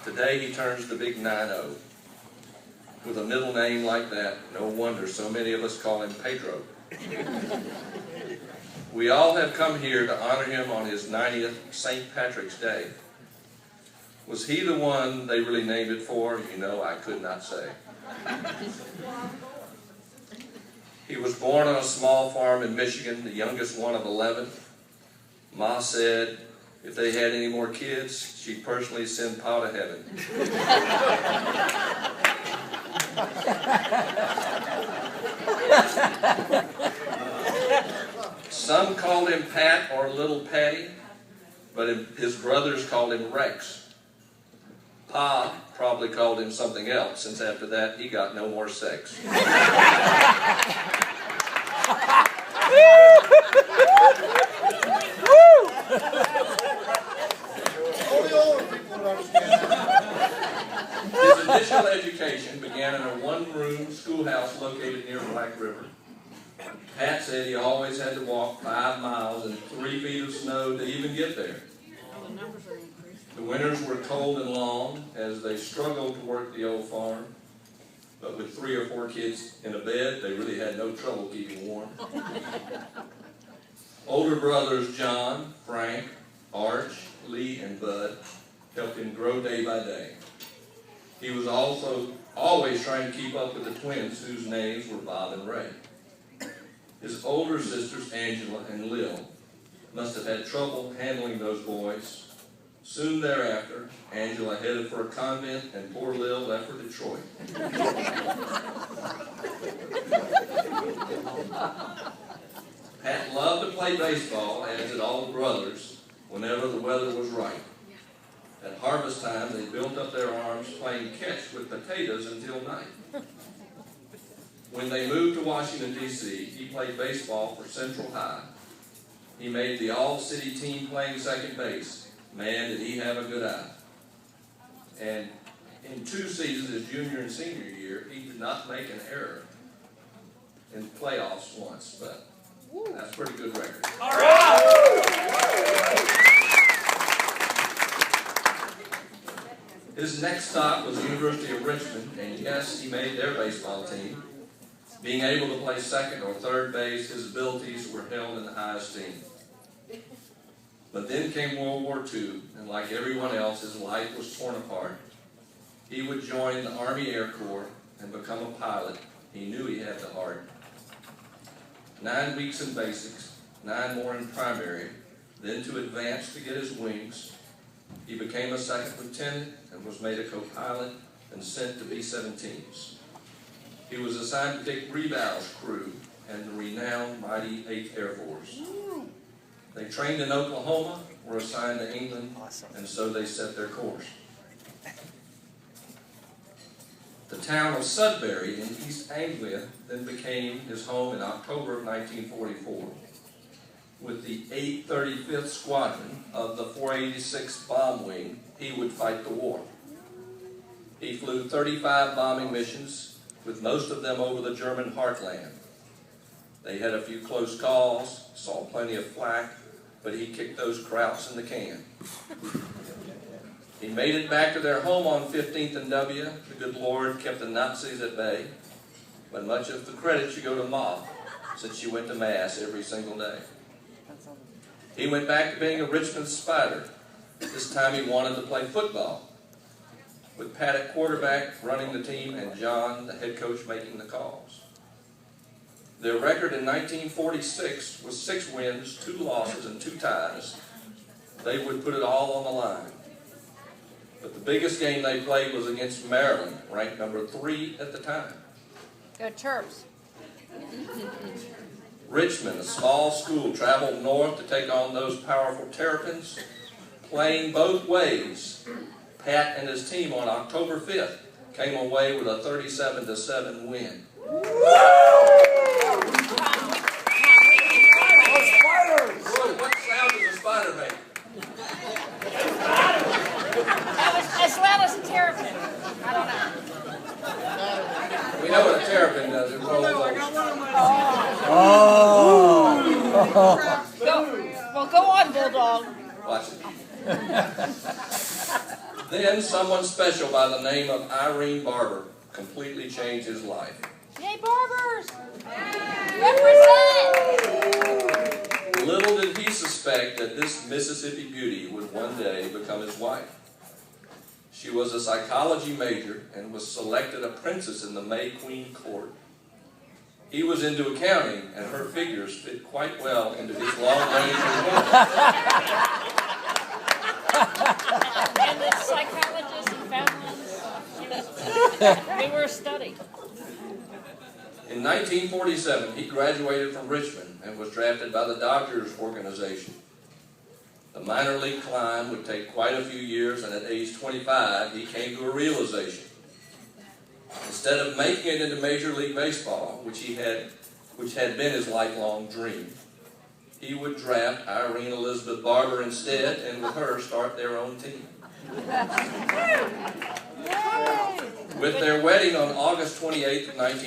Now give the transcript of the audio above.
Today he turns the big 9-0. With a middle name like that, no wonder so many of us call him Pedro. We all have come here to honor him on his 90th St. Patrick's Day. Was he the one they really named it for? You know, I could not say. He was born on a small farm in Michigan, the youngest one of 11. Ma said if they had any more kids, she'd personally send Pa to heaven. Some called him Pat or Little Patty, but his brothers called him Rex. Pa probably called him something else, since after that he got no more sex. His initial education began in a one-room schoolhouse located near Black River. Pat said he always had to walk 5 miles in 3 feet of snow to even get there. The winters were cold and long as they struggled to work the old farm, but with 3 or 4 kids in a bed, they really had no trouble keeping warm. Older brothers John, Frank, Arch, Lee, and Bud helped him grow day by day. He was also always trying to keep up with the twins, whose names were Bob and Ray. His older sisters, Angela and Lil, must have had trouble handling those boys. Soon thereafter, Angela headed for a convent, and poor Lil left for Detroit. Pat loved to play baseball, as did all the brothers, whenever the weather was right. At harvest time, they built up their arms playing catch with potatoes until night. When they moved to Washington, D.C., he played baseball for Central High. He made the all-city team playing second base. Man, did he have a good eye. And in 2 seasons, his junior and senior year, he did not make an error in playoffs once, but that's a pretty good record. All right! His next stop was the University of Richmond, and yes, he made their baseball team. Being able to play second or third base, his abilities were held in high esteem. But then came World War II, and like everyone else, his life was torn apart. He would join the Army Air Corps and become a pilot. He knew he had the heart. 9 weeks in basics, 9 more in primary, then to advance to get his wings. He became a second lieutenant and was made a co-pilot and sent to B-17s. He was assigned to Dick Rebau's crew and the renowned mighty 8th Air Force. They trained in Oklahoma, were assigned to England, and so they set their course. The town of Sudbury in East Anglia then became his home in October of 1944. With the 835th Squadron of the 486th Bomb Wing, he would fight the war. He flew 35 bombing missions, with most of them over the German heartland. They had a few close calls, saw plenty of flak, but he kicked those krauts in the can. He made it back to their home on 15th and W. The good Lord kept the Nazis at bay, but much of the credit should go to Ma, since she went to Mass every single day. He went back to being a Richmond Spider. This time he wanted to play football, with Pat at quarterback running the team and John, the head coach, making the calls. Their record in 1946 was 6 wins, 2 losses, and 2 ties. They would put it all on the line. But the biggest game they played was against Maryland, ranked number 3 at the time. Go Terps. Richmond, a small school, traveled north to take on those powerful Terrapins, playing both ways. Pat and his team on October 5th came away with a 37-7 win. What sound does a spider make? As loud as a terrapin. I don't know. We know what a terrapin does. It rolls over. Well, go on, Bulldog. Watch it. Then someone special by the name of Irene Barber completely changed his life. Yay, barbers! Represent! Little did he suspect that this Mississippi beauty would one day become his wife. She was a psychology major and was selected a princess in the May Queen court. He was into accounting, and her figures fit quite well into his long-range report. And the psychologists and found ones, they were a study. In 1947, he graduated from Richmond and was drafted by the Dodgers organization. The minor league climb would take quite a few years, and at age 25, he came to a realization. Instead of making it into Major League Baseball, which had been his lifelong dream, he would draft Irene Elizabeth Barber instead, and with her start their own team. With their wedding on August 28th, 19